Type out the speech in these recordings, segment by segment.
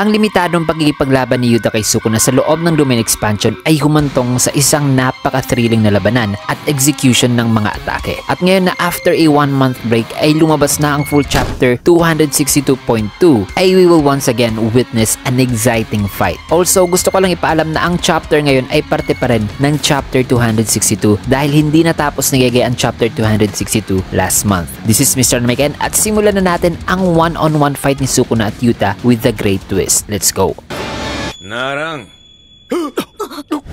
Ang limitadong pagkikipaglaban ni Yuta kay Sukuna sa loob ng domain expansion ay humantong sa isang napaka-thrilling na labanan at execution ng mga atake. At ngayon na after a 1-month break ay lumabas na ang full chapter 262.2 ay we will once again witness an exciting fight. Also, gusto ko lang ipaalam na ang chapter ngayon ay parte pa rin ng chapter 262 dahil hindi natapos nagigay ang chapter 262 last month. This is Mr. Mike at simulan na natin ang one-on-one fight ni Sukuna at Yuta with the great twist. Let's go! Narang!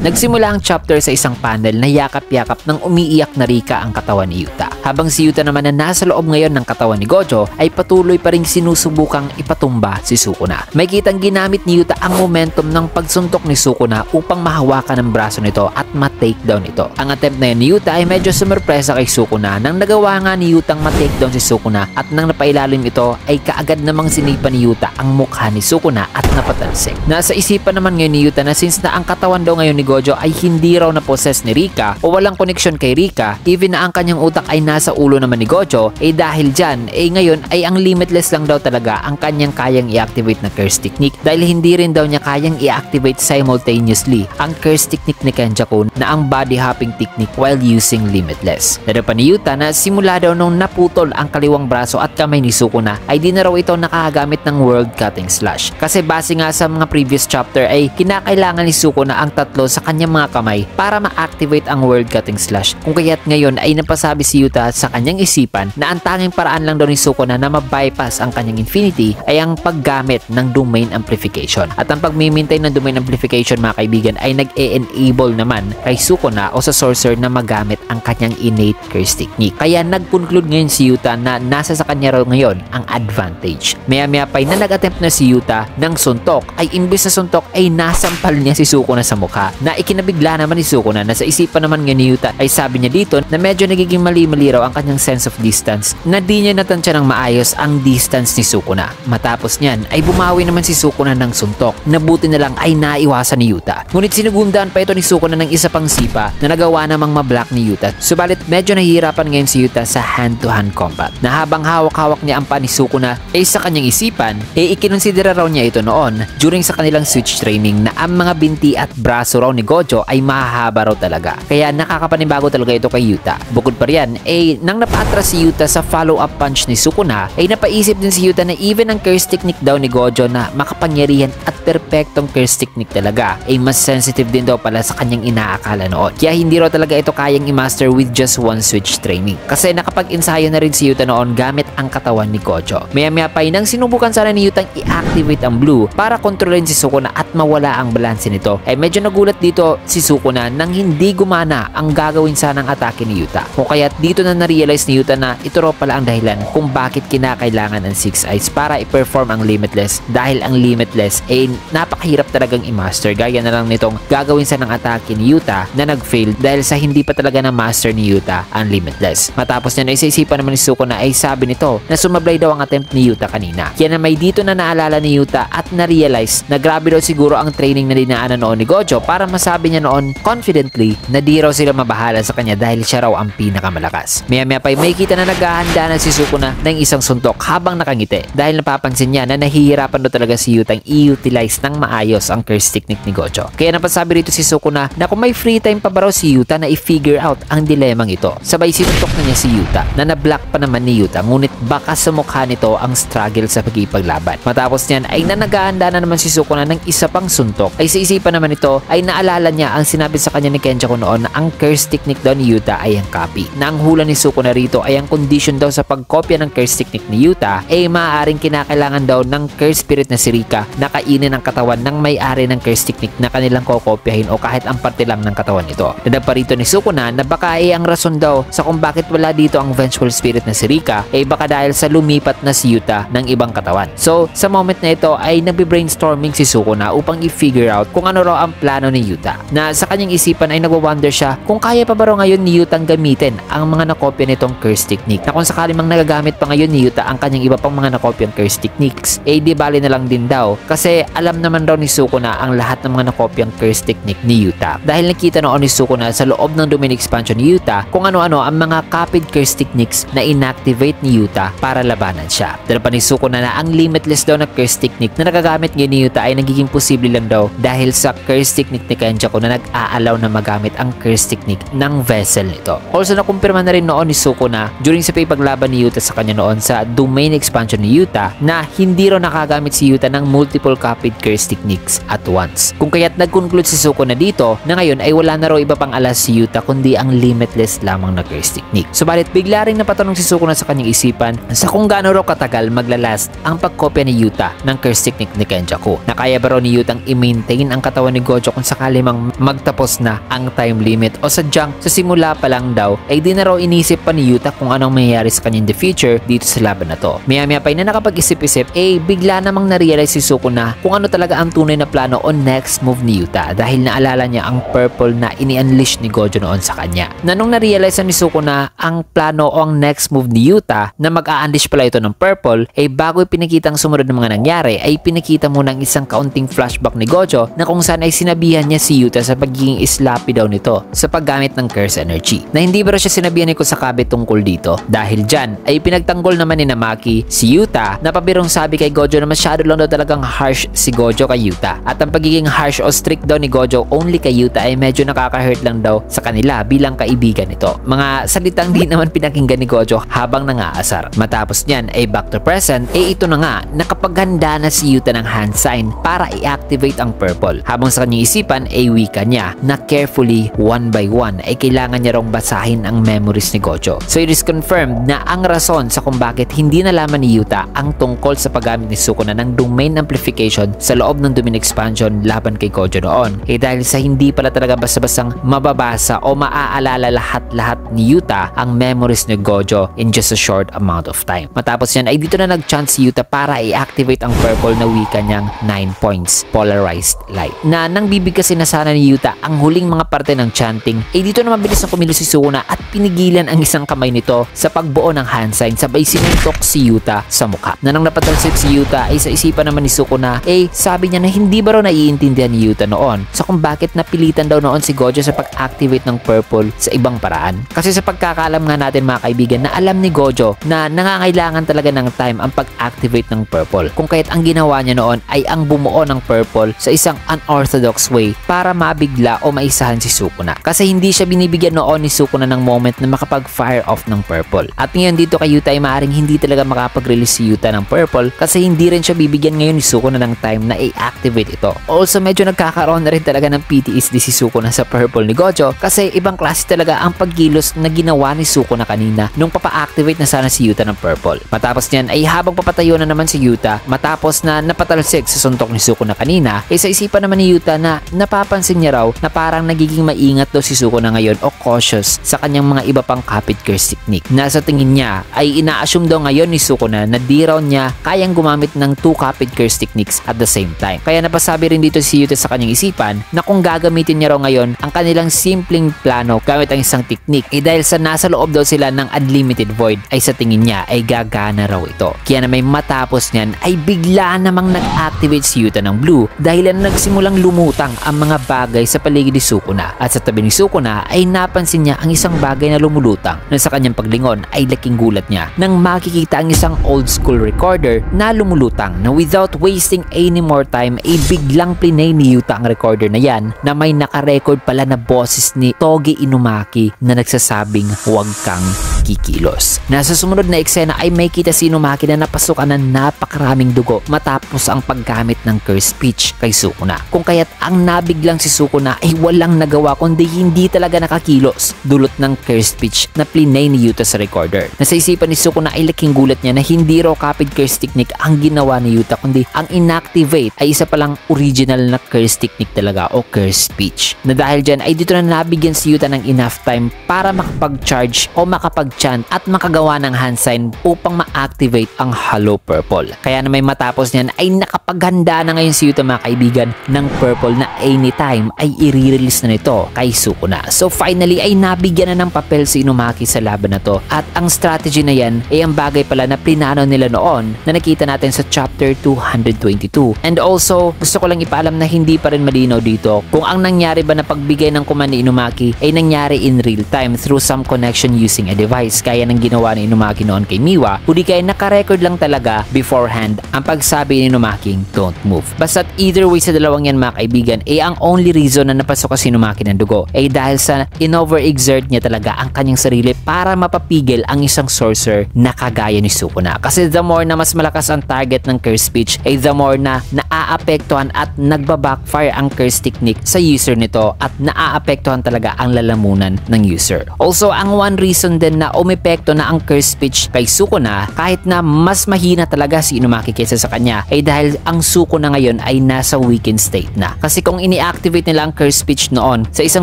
Nagsimula ang chapter sa isang panel na yakap-yakap ng umiiyak na Rika ang katawan ni Yuta. Habang si Yuta naman na nasa loob ngayon ng katawan ni Gojo ay patuloy pa ring sinusubukang ipatumba si Sukuna. May kitang ginamit ni Yuta ang momentum ng pagsuntok ni Sukuna upang mahawakan ang braso nito at ma-takedown ito. Ang attempt na yun ni Yuta ay medyo sumurpresa kay Sukuna nang nagawa nga ni Yutang ma-takedown si Sukuna at nang napailalim ito ay kaagad namang sinipa ni Yuta ang mukha ni Sukuna at napatalsik. Nasa isipan naman ngayon ni Yuta na since na ang katawan daw ngayon ni Gojo ay hindi raw na-possess ni Rika o walang connection kay Rika, even na ang kanyang utak ay nasa ulo naman ni Gojo, dahil dyan, ngayon ay ang limitless lang daw talaga ang kanyang kayang i-activate na curse technique dahil hindi rin daw niya kayang i-activate simultaneously ang curse technique ni Kenjaku na ang body hopping technique while using limitless. Dado pa ni Yuta na simula daw nung naputol ang kaliwang braso at kamay ni Sukuna ay di na raw ito nakagamit ng world cutting slash. Kasi base nga sa mga previous chapter ay kinakailangan ni Sukuna ang tatlo sa kanyang mga kamay para ma-activate ang world cutting slash. Kung kaya't ngayon ay napasabi si Yuta sa kanyang isipan na ang tanging paraan lang daw ni Sukuna na ma-bypass ang kanyang infinity ay ang paggamit ng domain amplification. At ang pagmimintay ng domain amplification mga kaibigan ay nag-e-enable naman kay Sukuna o sa sorcerer na magamit ang kanyang innate curse technique. Kaya nag-conclude ngayon si Yuta na nasa sa kanya raw ngayon ang advantage. Maya-maya pa na nag-attempt na si Yuta ng suntok ay imbis na suntok ay nasampal niya si Sukuna sa mukha na ikinabigla naman ni Sukuna na sa isipan naman nga ni Yuta ay sabi niya dito na medyo nagiging mali-mali raw ang kanyang sense of distance na di niya natansya ng maayos ang distance ni Sukuna. Matapos niyan ay bumawi naman si Sukuna ng suntok na buti na lang ay naiwasan ni Yuta. Ngunit sinugundaan pa ito ni Sukuna ng isa pang sipa na nagawa namang ma-block ni Yuta. Subalit medyo nahihirapan ngayon si Yuta sa hand-to-hand combat na habang hawak-hawak niya ang pa ni Sukuna ay sa kanyang isipan ikinonsidera raw niya ito noon during sa kanilang switch training na ang mga binti at braso raw ni Gojo ay mahahaba raw talaga. Kaya nakakapanibago talaga ito kay Yuta. Bukod pa riyan, nang napaatras si Yuta sa follow-up punch ni Sukuna, ay napaisip din si Yuta na even ang curse technique daw ni Gojo na makapangyarihan at perpektong curse technique talaga, ay mas sensitive din daw pala sa kanyang inaakala noon. Kaya hindi raw talaga ito kayang i-master with just one switch training. Kasi nakapag-ensayo na rin si Yuta noon gamit ang katawan ni Gojo. Maya-maya pa nang sinubukan sana ni Yuta i-activate ang blue para kontrolin si Sukuna at mawala ang balanse nito, ay medyo nagulat dito si Sukuna nang hindi gumana ang gagawin sanang atake ni Yuta. Kung kaya't dito na na-realize ni Yuta na ito raw pala ang dahilan kung bakit kinakailangan ng 6 Eyes para i-perform ang limitless, dahil ang limitless ay napakahirap talagang i-master. Gaya na lang nitong gagawin sanang atake ni Yuta na nag-fail dahil sa hindi pa talaga na-master ni Yuta ang limitless. Matapos niya na isa-isipan naman ni Sukuna ay sabi nito na sumablay daw ang attempt ni Yuta kanina. Kaya na may dito na naalala ni Yuta at na-realize na grabe daw siguro ang training na dinaanan noon ni Gojo para masabi niya noon confidently na di raw sila mabahala sa kanya dahil siya raw ang pinakamalakas. Maya-maya pa may kita na naghahanda na si Sukuna ng isang suntok habang nakangiti dahil napapansin niya na nahihirapan daw talaga si Yutang i-utilize ng maayos ang curse technique ni Gojo. Kaya napasabi rito si Sukuna na kung may free time pa ba raw si Yuta na i-figure out ang dilemang ito. Sabay sinuntok na niya si Yuta na na-block pa naman ni Yuta, ngunit baka sa mukha nito ang struggle sa pagkipaglaban. Matapos niyan ay naghahanda na naman si Sukuna ng isa pang suntok, ay sa isipan naman ito ay naalala niya ang sinabi sa kanya ni Kenjaku noon na ang curse technique daw ni Yuta ay ang copy. Na ang hula ni Sukuna rito ay ang condition daw sa pagkopya ng curse technique ni Yuta ay maaaring kinakailangan daw ng curse spirit na si Rika na kainin ang katawan ng may-ari ng curse technique na kanilang kokopyahin o kahit ang parte lang ng katawan nito. Dadagdag pa rito ni Sukuna na baka ay ang rason daw sa kung bakit wala dito ang vengeful spirit na si Rika ay baka dahil sa lumipat na si Yuta ng ibang katawan. So sa moment na ito ay nagbe-brainstorming si Sukuna upang i-figure out kung ano raw ang plano ni Yuta. Na sa kanyang isipan ay nagwa-wonder siya kung kaya pa ba raw ngayon ni Yutang gamitin ang mga nakopya nitong curse technique, na kung sakali mang nagagamit pa ngayon ni Yuta ang kanyang iba pang mga nakopyang curse techniques, di bali na lang din daw kasi alam naman raw ni Sukuna ang lahat ng mga nakopyang curse technique ni Yuta. Dahil nakita noon ni Sukuna sa loob ng domain expansion ni Yuta kung ano-ano ang mga copied curse techniques na inactivate ni Yuta para labanan siya. Dahil pa ni Sukuna na ang limitless daw na curse technique na nagagamit ngayon ni Yuta ay nagiging posible lang daw dahil sa curse technique ni Kenjaku na nag-aalaw na magamit ang curse technique ng vessel nito. Also nakumpirma na rin noon ni Sukuna during sa paglaban ni Yuta sa kanya noon sa domain expansion ni Yuta na hindi raw nakagamit si Yuta ng multiple copied curse techniques at once. Kung kaya't nag-conclude si Sukuna dito na ngayon ay wala na raw iba pang alas si Yuta kundi ang limitless lamang na curse technique. Subalit bigla rin napatanong si Sukuna sa kanyang isipan sa kung gaano raw katagal maglalast ang pagkopya ni Yuta ng curse technique ni Kenjaku. Na kaya ba raw ni Yutang i-maintain ang katawan ni Gojo kung sakali mang magtapos na ang time limit o sadyang sa simula pa lang daw ay di na raw inisip pa ni Yuta kung anong mangyayari sa kanya in the future dito sa laban na to. Maya-maya pa na nakapag-isip-isip bigla namang na-realize si Sukuna kung ano talaga ang tunay na plano o next move ni Yuta dahil naalala niya ang purple na ini-unleash ni Gojo noon sa kanya. Na nung na-realize ni Sukuna ang plano o ang next move ni Yuta na mag-a-unleash pala ito ng purple bago pinakitang sumunod ng mga nangyari ay pinakita muna ng isang kaunting flashback ni Gojo na kung saan ay sinabihan niya si Yuta sa pagiging sloppy daw nito sa paggamit ng curse energy. Na hindi ba siya sinabihan ni Kusakabe tungkol dito dahil dyan ay pinagtanggol naman ni Namaki si Yuta na pabirong sabi kay Gojo na masyado lang daw talagang harsh si Gojo kay Yuta at ang pagiging harsh o strict daw ni Gojo only kay Yuta ay medyo nakaka-hurt lang daw sa kanila bilang kaibigan nito. Mga salitang di naman pinakinggan ni Gojo habang nangaasar. Matapos niyan ay back to present ito na nga nakapaghanda na si Yuta ng hand sign para i-activate ang purple. Habang sa kanyang isipan wika niya na carefully one by one kailangan niya rong basahin ang memories ni Gojo. So it is confirmed na ang rason sa kung bakit hindi nalaman ni Yuta ang tungkol sa paggamit ni Sukuna ng domain amplification sa loob ng domain expansion laban kay Gojo noon dahil sa hindi pala talaga basta-bastang mababasa o maaalala lahat-lahat ni Yuta ang memories ni Gojo in just a short amount of time. Matapos yan dito na nag-chance si Yuta para i-activate ang purple na wika niyang 9 points polarized light na nang bibigkasin na sana ni Yuta ang huling mga parte ng chanting dito na mabilis na kumilos si Sukuna at pinigilan ang isang kamay nito sa pagbuo ng hand sign sabay sinuntok si Yuta sa mukha. Na nang napatalsik si Yuta sa isipan naman ni Sukuna sabi niya na hindi ba raw naiintindihan ni Yuta noon sa kung bakit napilitan daw noon si Gojo sa pag-activate ng purple sa ibang paraan. Kasi sa pagkakaalam nga natin mga kaibigan na alam ni Gojo na nangangailangan talaga ng time ang pag-activate ng purple. Kung kaya't ang ginawa niya noon ay ang bumuo ng purple sa isang unorthodox way para mabigla o maisahan si Sukuna. Kasi hindi siya binibigyan noon ni Sukuna ng moment na makapag-fire off ng purple. At ngayon dito kay Yuta ay maaaring hindi talaga makapag-release si Yuta ng purple kasi hindi rin siya bibigyan ngayon ni Sukuna ng time na i-activate ito. Also medyo nagkakaroon na rin talaga ng PTSD si Sukuna sa purple ni Gojo kasi ibang klase talaga ang pagkilos na ginawa ni Sukuna kanina nung papa-activate na sana si Yuta ng purple. Matapos niyan ay habang papatayo na naman si Yuta matapos na napatalsik sa suntok ni Sukuna kanina sa isipan naman ni Yuta na napapansin niya raw na parang nagiging maingat daw si Sukuna ngayon o cautious sa kanyang mga iba pang copied curse technique. Na sa tingin niya ay ina-assume daw ngayon ni Sukuna na di raw niya kayang gumamit ng 2 copied curse techniques at the same time. Kaya napasabi rin dito si Yuta sa kanyang isipan na kung gagamitin niya raw ngayon ang kanilang simpleng plano gamit ang isang technique dahil sa nasa loob daw sila ng unlimited void ay sa tingin niya ay gagana raw ito. Kaya na may matapos niyan ay bigla namang nag-activate si Yuta ng blue dahil nagsimulang lumutang ang mga bagay sa paligid ni Sukuna at sa tabi ni Sukuna ay napansin niya ang isang bagay na lumulutang na sa kanyang paglingon ay laking gulat niya nang makikita ang isang old school recorder na lumulutang na without wasting any more time ay biglang plinay ni Yuta ang recorder na yan na may nakarecord pala na boses ni Togi Inumaki na nagsasabing huwag kang kikilos. Nasa sumunod na eksena ay may kita si Inumaki na napasukan ng napakaraming dugo matapos ang paggamit ng curse speech kay Sukuna. Kung kaya't ang nabiglang si Sukuna ay walang nagawa kundi hindi talaga nakakilos dulot ng curse speech na plinay ni Yuta sa recorder. Nasa isipan ni Sukuna ay laking gulat niya na hindi raw copied curse technique ang ginawa ni Yuta kundi ang inactivate ay isa palang original na curse technique talaga o curse speech. Na dahil dyan ay dito na nabigyan si Yuta ng enough time para makapag-charge o makapag mag-chant at makagawa ng hand sign upang ma-activate ang Holo Purple. Kaya na may matapos niyan ay nakapaghanda na ngayon si Yuta mga kaibigan ng Purple na anytime ay i-release na nito kay Sukuna. So finally ay nabigyan na ng papel si Inumaki sa laban na to, at ang strategy na yan ay ang bagay pala na plinano nila noon na nakita natin sa chapter 222. And also gusto ko lang ipaalam na hindi pa rin malinaw dito kung ang nangyari ba na pagbigay ng command ni Inumaki ay nangyari in real time through some connection using a device kaya ng ginawa ni Inumaki noon kay Miwa, kundi kaya nakarecord lang talaga beforehand ang pagsabi ni Inumaki don't move. Basta't either way sa dalawang yan mga kaibigan ay ang only reason na napasok si Inumaki ng dugo ay dahil sa in-overexert niya talaga ang kanyang sarili para mapapigil ang isang sorcerer na kagaya ni Sukuna. Kasi the more na mas malakas ang target ng curse speech ay the more na naaapektuhan at nagbabackfire ang curse technique sa user nito at naaapektuhan talaga ang lalamunan ng user. Also, ang one reason din na umepekto na ang curse speech kay Sukuna kahit na mas mahina talaga si Inumaki kaysa sa kanya ay dahil ang Sukuna ngayon ay nasa weakened state na. Kasi kung ini-activate nila ang curse speech noon sa isang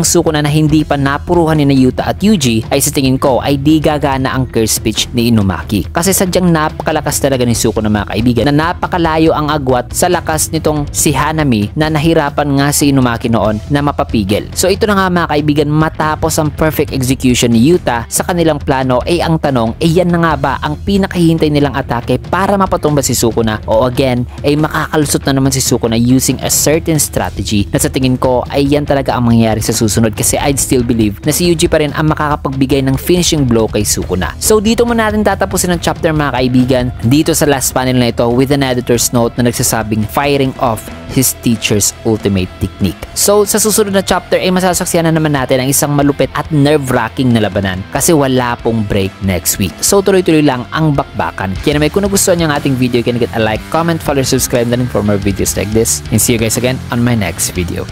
Sukuna na hindi pa napuruhan ni Yuta at Yuji ay sa tingin ko ay di gagana ang curse speech ni Inumaki. Kasi sadyang napakalakas talaga ni Sukuna mga kaibigan na napakalayo ang agwat sa lakas nitong si Hanami na nahirapan nga si Inumaki noon na mapapigil. So ito na nga mga kaibigan, matapos ang perfect execution ni Yuta sa kanilang plano ay ang tanong ay yan na nga ba ang pinakahihintay nilang atake para mapatumba si Sukuna o again ay makakalusot na naman si Sukuna using a certain strategy na sa tingin ko ay yan talaga ang mangyayari sa susunod kasi I'd still believe na si Yuji pa rin ang makakapagbigay ng finishing blow kay Sukuna. So dito muna natin tatapusin ang chapter mga kaibigan dito sa last panel na ito with an editor's note na nagsasabing firing off his teacher's ultimate technique. So sa susunod na chapter ay masasaksiyan na naman natin ang isang malupit at nerve-wracking na labanan kasi wala pong break next week. So tuloy-tuloy lang ang bakbakan. Kaya naman kung nagustuhan niyo ang ating video, can you get a like, comment, follow, subscribe na rin for more videos like this, and see you guys again on my next video.